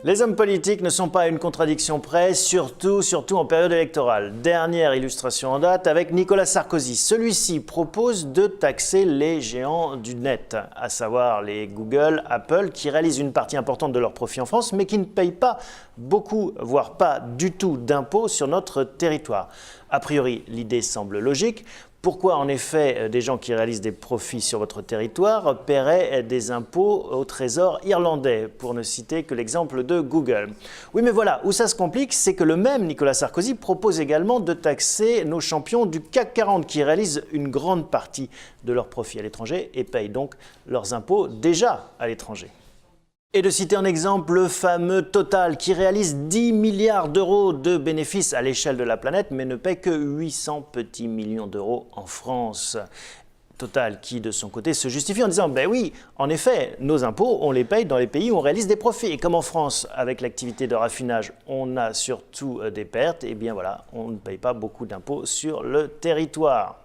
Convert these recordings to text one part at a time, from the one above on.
Les hommes politiques ne sont pas à une contradiction près, surtout en période électorale. Dernière illustration en date avec Nicolas Sarkozy. Celui-ci propose de taxer les géants du net, à savoir les Google, Apple, qui réalisent une partie importante de leurs profits en France, mais qui ne payent pas beaucoup, voire pas du tout d'impôts sur notre territoire. A priori, l'idée semble logique. Pourquoi, en effet, des gens qui réalisent des profits sur votre territoire paieraient des impôts au trésor irlandais, pour ne citer que l'exemple de Google? Oui, mais voilà, où ça se complique, c'est que le même Nicolas Sarkozy propose également de taxer nos champions du CAC 40, qui réalisent une grande partie de leurs profits à l'étranger et payent donc leurs impôts déjà à l'étranger. Et de citer en exemple le fameux Total qui réalise 10 milliards d'euros de bénéfices à l'échelle de la planète mais ne paie que 800 petits millions d'euros en France. Total qui de son côté se justifie en disant ben oui, en effet, nos impôts on les paye dans les pays où on réalise des profits. Et comme en France, avec l'activité de raffinage, on a surtout des pertes, et bien voilà, on ne paye pas beaucoup d'impôts sur le territoire.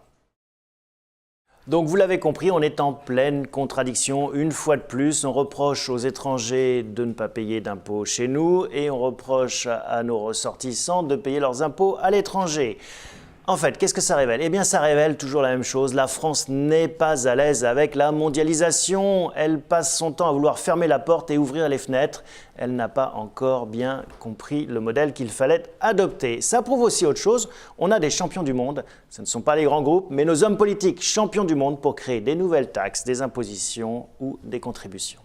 Donc vous l'avez compris, on est en pleine contradiction. Une fois de plus, on reproche aux étrangers de ne pas payer d'impôts chez nous et on reproche à nos ressortissants de payer leurs impôts à l'étranger. En fait, qu'est-ce que ça révèle? Eh bien, ça révèle toujours la même chose. La France n'est pas à l'aise avec la mondialisation. Elle passe son temps à vouloir fermer la porte et ouvrir les fenêtres. Elle n'a pas encore bien compris le modèle qu'il fallait adopter. Ça prouve aussi autre chose. On a des champions du monde. Ce ne sont pas les grands groupes, mais nos hommes politiques champions du monde pour créer des nouvelles taxes, des impositions ou des contributions.